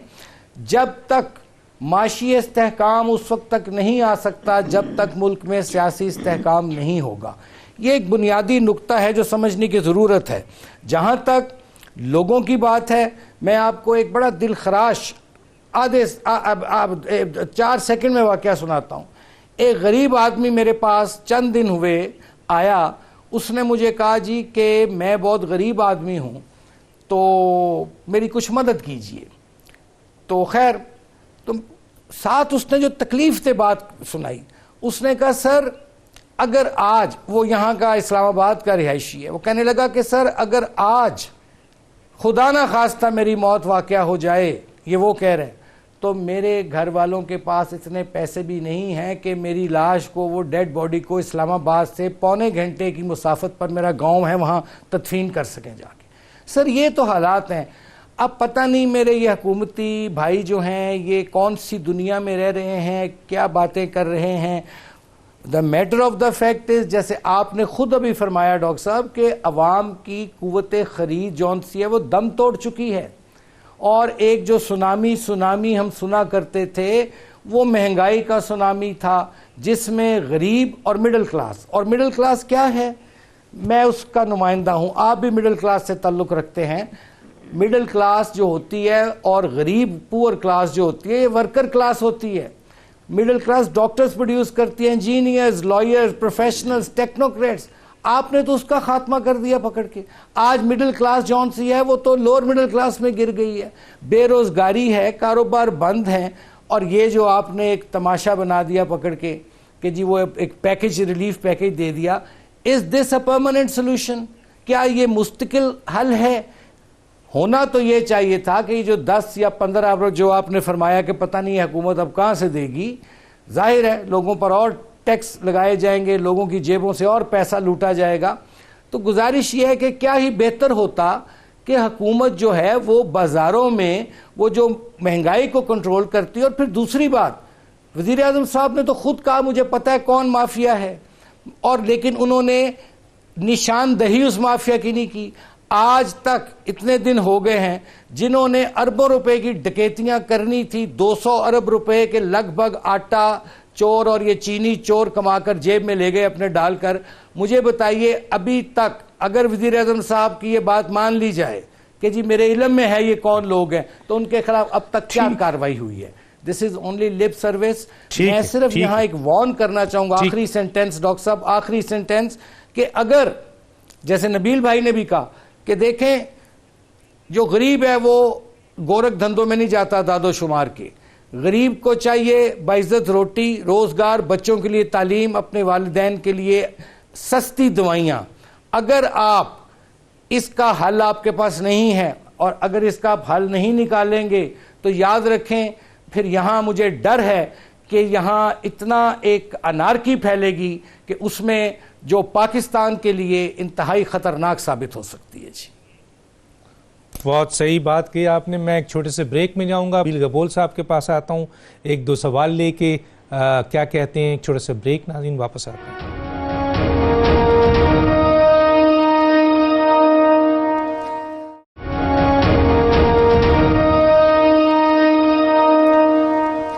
جب تک معاشی استحکام اس وقت تک نہیں آ سکتا جب تک ملک میں سیاسی استحکام نہیں ہوگا. یہ ایک بنیادی نقطہ ہے جو سمجھنے کی ضرورت ہے. جہاں تک لوگوں کی بات ہے، میں آپ کو ایک بڑا دل خراش 4 سیکنڈ میں واقعہ سناتا ہوں. ایک غریب آدمی میرے پاس چند دن ہوئے آیا، اس نے مجھے کہا جی کہ میں بہت غریب آدمی ہوں تو میری کچھ مدد کیجئے. تو خیر تم ساتھ اس نے جو تکلیف سے بات سنائی، اس نے کہا سر اگر آج، وہ یہاں کا اسلام آباد کا رہائشی ہے، وہ کہنے لگا کہ سر اگر آج خدا نہ خواستہ میری موت واقعہ ہو جائے، یہ وہ کہہ رہے ہیں، تو میرے گھر والوں کے پاس اتنے پیسے بھی نہیں ہیں کہ میری لاش کو، وہ ڈیڈ باڈی کو اسلام آباد سے پونے گھنٹے کی مسافت پر میرا گاؤں ہے وہاں تدفین کر سکیں جا کے. سر یہ تو حالات ہیں. اب پتہ نہیں میرے یہ حکومتی بھائی جو ہیں یہ کون سی دنیا میں رہ رہے ہیں، کیا باتیں کر رہے ہیں. The matter of the fact is, جیسے آپ نے خود ابھی فرمایا ڈاکٹر صاحب، کہ عوام کی قوت خرید جون سی ہے وہ دم توڑ چکی ہے. اور ایک جو سونامی ہم سنا کرتے تھے وہ مہنگائی کا سونامی تھا، جس میں غریب اور مڈل کلاس، اور مڈل کلاس کیا ہے، میں اس کا نمائندہ ہوں، آپ بھی مڈل کلاس سے تعلق رکھتے ہیں. مڈل کلاس جو ہوتی ہے اور غریب پور کلاس جو ہوتی ہے یہ ورکر کلاس ہوتی ہے. مڈل کلاس ڈاکٹرز پروڈیوس کرتی ہیں، انجینئرز، لائرز، پروفیشنلز، ٹیکنوکریٹس. آپ نے تو اس کا خاتمہ کر دیا پکڑ کے. آج مڈل کلاس جون سی ہے وہ تو لوور مڈل کلاس میں گر گئی ہے. بے روزگاری ہے، کاروبار بند ہیں. اور یہ جو آپ نے ایک تماشا بنا دیا پکڑ کے کہ جی وہ ایک پیکج، ریلیف پیکج دے دیا. از دس اے پرماننٹ سولوشن؟ کیا یہ مستقل حل ہے؟ ہونا تو یہ چاہیے تھا کہ یہ جو 10 یا 15 ارب جو آپ نے فرمایا کہ پتہ نہیں حکومت اب کہاں سے دے گی، ظاہر ہے لوگوں پر اور ٹیکس لگائے جائیں گے، لوگوں کی جیبوں سے اور پیسہ لوٹا جائے گا. تو گزارش یہ ہے کہ کیا ہی بہتر ہوتا کہ حکومت جو ہے وہ بازاروں میں وہ جو مہنگائی کو کنٹرول کرتی ہے. اور پھر دوسری بات، وزیر اعظم صاحب نے تو خود کہا مجھے پتہ ہے کون مافیا ہے، اور لیکن انہوں نے نشاندہی اس مافیا کی نہیں کی. آج تک اتنے دن ہو گئے ہیں جنہوں نے اربوں روپے کی ڈکیتیاں کرنی تھی، 200 ارب روپے کے لگ بھگ آٹا چور اور یہ چینی چور کما کر جیب میں لے گئے اپنے ڈال کر. مجھے بتائیے ابھی تک اگر وزیر اعظم صاحب کی یہ بات مان لی جائے کہ جی میرے علم میں ہے یہ کون لوگ ہیں، تو ان کے خلاف اب تک کیا کاروائی ہوئی ہے؟ دس از اونلی لپ سروس. میں صرف یہاں ایک وارن کرنا چاہوں گا، آخری سینٹنس ڈاکٹر صاحب، آخری سینٹنس، کہ اگر جیسے نبیل بھائی نے بھی کہا کہ دیکھیں جو غریب ہے وہ گورکھ دھندوں میں نہیں جاتا داد و شمار کے. غریب کو چاہیے باعزت روٹی، روزگار، بچوں کے لیے تعلیم، اپنے والدین کے لیے سستی دوائیاں. اگر آپ اس کا حل آپ کے پاس نہیں ہے، اور اگر اس کا آپ حل نہیں نکالیں گے تو یاد رکھیں پھر یہاں مجھے ڈر ہے کہ یہاں اتنا ایک انارکی پھیلے گی کہ اس میں جو پاکستان کے لیے انتہائی خطرناک ثابت ہو سکتی ہے. جی بہت صحیح بات کی آپ نے. میں ایک چھوٹے سے بریک میں جاؤں گا، نبیل گبول صاحب کے پاس آتا ہوں 1-2 سوال لے کے. کیا کہتے ہیں؟ ایک چھوٹے سے بریک. ناظرین واپس آتے ہیں.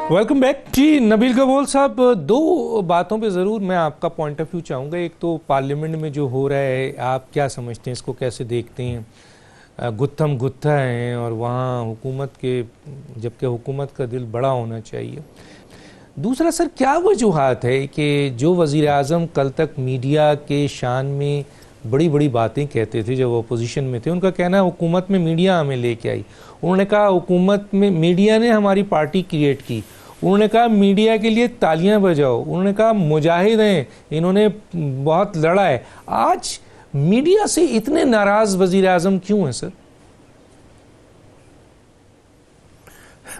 Welcome back. جی نبیل گبول صاحب، 2 باتوں پہ ضرور میں آپ کا پوائنٹ آف ویو چاہوں گا. ایک تو پارلیمنٹ میں جو ہو رہا ہے، آپ کیا سمجھتے ہیں، اس کو کیسے دیکھتے ہیں؟ گتھم گتھا ہیں اور وہاں حکومت کے، جبکہ حکومت کا دل بڑا ہونا چاہیے. دوسرا سر، کیا وجوہات ہے کہ جو وزیر اعظم کل تک میڈیا کے شان میں بڑی بڑی باتیں کہتے تھے جب وہ اپوزیشن میں تھے، ان کا کہنا ہے حکومت میں میڈیا ہمیں لے کے آئی. انہوں نے کہا حکومت میں میڈیا نے ہماری پارٹی کریٹ کی. انہوں نے کہا میڈیا کے لیے تالیاں بجاؤ. انہوں نے کہا مجاہد ہیں، انہوں نے بہت لڑا ہے. آج میڈیا سے اتنے ناراض وزیر اعظم کیوں ہیں سر؟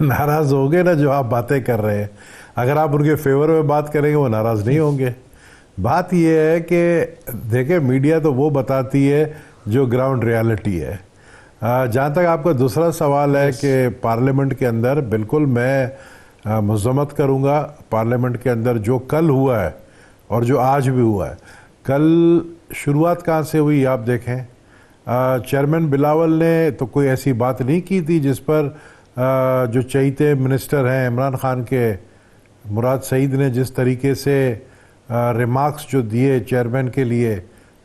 ناراض ہو گئے نا جو آپ باتیں کر رہے ہیں. اگر آپ ان کے فیور میں بات کریں گے وہ ناراض نہیں ہوں گے. بات یہ ہے کہ دیکھیں میڈیا تو وہ بتاتی ہے جو گراؤنڈ ریالٹی ہے. جہاں تک آپ کا دوسرا سوال ہے کہ پارلیمنٹ کے اندر، بالکل میں مذمت کروں گا پارلیمنٹ کے اندر جو کل ہوا ہے اور جو آج بھی ہوا ہے. کل شروعات کہاں سے ہوئی آپ دیکھیں. چیئرمین بلاول نے تو کوئی ایسی بات نہیں کی تھی جس پر جو چہیتے منسٹر ہیں عمران خان کے, مراد سعید نے جس طریقے سے ریمارکس جو دیے چیئرمین کے لیے,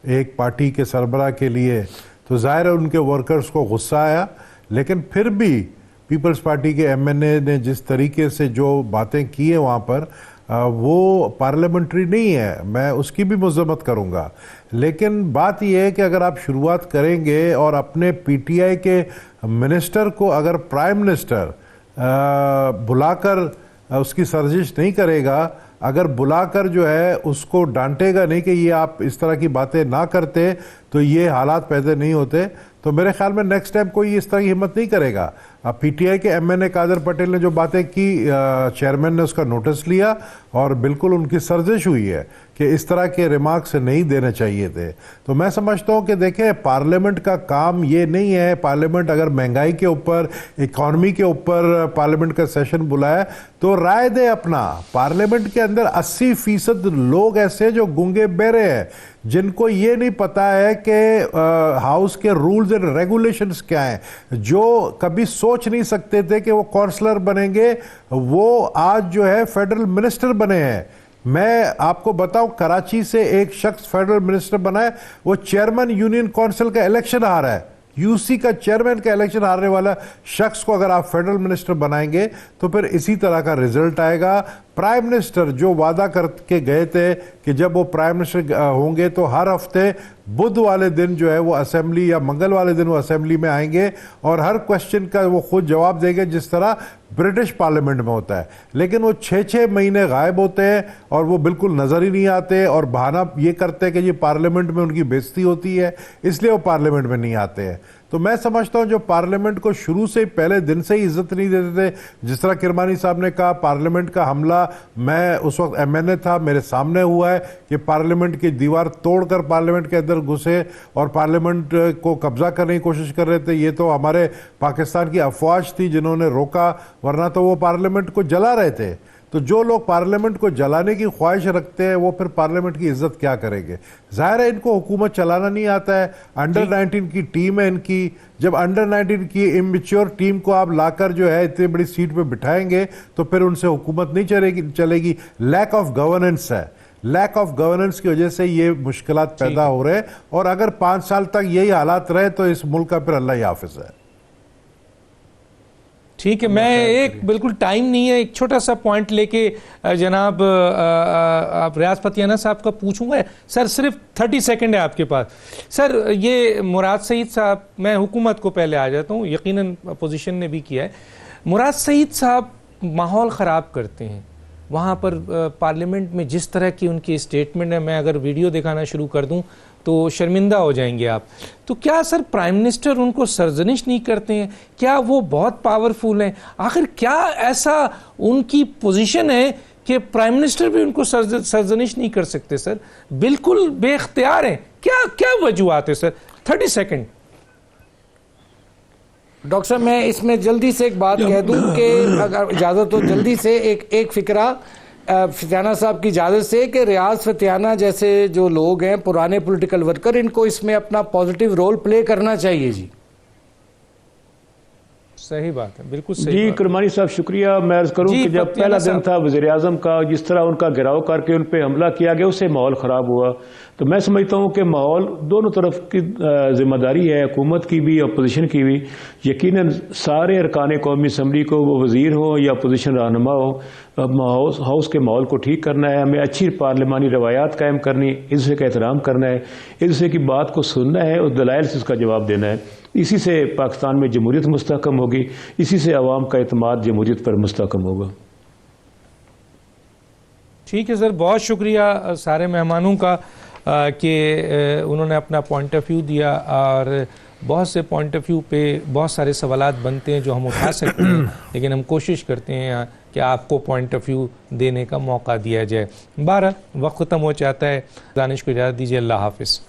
ایک پارٹی کے سربراہ کے لیے, تو ظاہر ہے ان کے ورکرز کو غصہ آیا. لیکن پھر بھی پیپلز پارٹی کے ایم این اے نے جس طریقے سے جو باتیں کی ہیں وہاں پر, وہ پارلیمنٹری نہیں ہے, میں اس کی بھی مذمت کروں گا. لیکن بات یہ ہے کہ اگر آپ شروعات کریں گے اور اپنے پی ٹی آئی کے منسٹر کو اگر پرائم منسٹر بلا کر اس کی سرزش نہیں کرے گا, اگر بلا کر جو ہے اس کو ڈانٹے گا نہیں کہ یہ آپ اس طرح کی باتیں نہ کرتے تو یہ حالات پیدا نہیں ہوتے, تو میرے خیال میں نیکسٹ ٹائم کوئی اس طرح کی ہمت نہیں کرے گا. پی ٹی آئی کے ایم این اے قادر پٹیل نے جو باتیں کی, چیئرمین نے اس کا نوٹس لیا اور بالکل ان کی سرزش ہوئی ہے کہ اس طرح کے ریمارکس نہیں دینے چاہیے تھے. تو میں سمجھتا ہوں کہ دیکھیں پارلیمنٹ کا کام یہ نہیں ہے, پارلیمنٹ اگر مہنگائی کے اوپر, اکانومی کے اوپر پارلیمنٹ کا سیشن بلائے تو رائے دے اپنا. پارلیمنٹ کے اندر 80% لوگ ایسے جو گونگے بہرے ہیں, جن کو یہ نہیں پتا ہے کہ ہاؤس کے رولز اینڈ ریگولیشنز کیا ہیں, جو کبھی سوچ نہیں سکتے تھے کہ وہ کونسلر بنیں گے, وہ آج جو ہے فیڈرل منسٹر بنے ہیں. میں آپ کو بتاؤں, کراچی سے ایک شخص فیڈرل منسٹر بنا ہے, وہ چیئرمین یونین کونسل کا الیکشن ہارا ہے. یو سی کا چیئرمین کا الیکشن ہارنے والا شخص کو اگر آپ فیڈرل منسٹر بنائیں گے تو پھر اسی طرح کا رزلٹ آئے گا. پرائم منسٹر جو وعدہ کر کے گئے تھے کہ جب وہ پرائم منسٹر ہوں گے تو ہر ہفتے بدھ والے دن جو ہے وہ اسمبلی, یا منگل والے دن وہ اسمبلی میں آئیں گے اور ہر کوشچن کا وہ خود جواب دیں گے جس طرح برٹش پارلیمنٹ میں ہوتا ہے. لیکن وہ 6 مہینے غائب ہوتے ہیں اور وہ بالکل نظر ہی نہیں آتے, اور بہانہ یہ کرتے ہیں کہ یہ پارلیمنٹ میں ان کی بے عزتی ہوتی ہے اس لیے وہ پارلیمنٹ میں نہیں آتے ہیں. تو میں سمجھتا ہوں جو پارلیمنٹ کو شروع سے پہلے دن سے ہی عزت نہیں دیتے تھے, جس طرح کرمانی صاحب نے کہا پارلیمنٹ کا حملہ, میں اس وقت ایم این اے تھا, میرے سامنے ہوا ہے کہ پارلیمنٹ کی دیوار توڑ کر پارلیمنٹ کے اندر گھسے اور پارلیمنٹ کو قبضہ کرنے کی کوشش کر رہے تھے. یہ تو ہمارے پاکستان کی افواج تھی جنہوں نے روکا, ورنہ تو وہ پارلیمنٹ کو جلا رہے تھے. تو جو لوگ پارلیمنٹ کو جلانے کی خواہش رکھتے ہیں وہ پھر پارلیمنٹ کی عزت کیا کریں گے؟ ظاہر ہے ان کو حکومت چلانا نہیں آتا ہے. انڈر 19 کی ٹیم ہے ان کی, جب انڈر 19 کی اممیچور ٹیم کو آپ لا کر جو ہے اتنی بڑی سیٹ پہ بٹھائیں گے تو پھر ان سے حکومت نہیں چلے گی. لیک آف گورننس ہے, لیک آف گورننس کی وجہ سے یہ مشکلات پیدا ہو رہے ہیں, اور اگر 5 سال تک یہی حالات رہے تو اس ملک کا پھر اللہ حافظ ہے. ٹھیک ہے, میں ایک بالکل ٹائم نہیں ہے, ایک چھوٹا سا پوائنٹ لے کے جناب آپ ریاض فتیانہ صاحب کا پوچھوں گا. سر صرف 30 سیکنڈ ہے آپ کے پاس. سر یہ مراد سعید صاحب, میں حکومت کو پہلے آ جاتا ہوں, یقیناً اپوزیشن نے بھی کیا ہے. مراد سعید صاحب ماحول خراب کرتے ہیں وہاں پر پارلیمنٹ میں, جس طرح کی ان کی اسٹیٹمنٹ ہے, میں اگر ویڈیو دکھانا شروع کر دوں تو شرمندہ ہو جائیں گے آپ. تو کیا سر پرائم منسٹر ان کو سرزنش نہیں کرتے ہیں؟ کیا وہ بہت پاورفل ہیں؟ آخر کیا ایسا ان کی پوزیشن ہے کہ پرائم منسٹر بھی ان کو سرزنش نہیں کر سکتے؟ سر بالکل بے اختیار ہیں, کیا وجوہات ہے سر؟ 30 سیکنڈ. ڈاکٹر صاحب میں اس میں جلدی سے ایک بات کہہ دوں کہ اگر اجازت ہو جلدی سے ایک فکرہ فتیانہ صاحب کی اجازت سے, کہ ریاض فتیانہ جیسے جو لوگ ہیں پرانے پولیٹیکل ورکر, ان کو اس میں اپنا پازیٹیو رول پلے کرنا چاہیے. جی صحیح بات ہے, بالکل صحیح. جی کرمانی صاحب شکریہ. میں عرض کروں کہ جب پہلا دن تھا وزیر اعظم کا, جس طرح ان کا گھیراؤ کر کے ان پہ حملہ کیا گیا, اس سے ماحول خراب ہوا. تو میں سمجھتا ہوں کہ ماحول دونوں طرف کی ذمہ داری ہے, حکومت کی بھی اپوزیشن کی بھی. یقیناً سارے ارکان قومی اسمبلی کو, وہ وزیر ہو یا اپوزیشن رہنما ہو, ہاؤس کے ماحول کو ٹھیک کرنا ہے. ہمیں اچھی پارلیمانی روایات قائم کرنی, ایک دوسرے کا احترام کرنا ہے, ایک دوسرے کی بات کو سننا ہے اور دلائل سے اس کا جواب دینا ہے. اسی سے پاکستان میں جمہوریت مستحکم ہوگی, اسی سے عوام کا اعتماد جمہوریت پر مستحکم ہوگا. ٹھیک ہے سر, بہت شکریہ سارے مہمانوں کا کہ انہوں نے اپنا پوائنٹ آف ویو دیا, اور بہت سے پوائنٹ آف ویو پہ بہت سارے سوالات بنتے ہیں جو ہم اٹھا سکتے ہیں, لیکن ہم کوشش کرتے ہیں کہ آپ کو پوائنٹ آف ویو دینے کا موقع دیا جائے. 12 وقت ختم ہو جاتا ہے. دانش کو اجازت دیجیے, اللہ حافظ.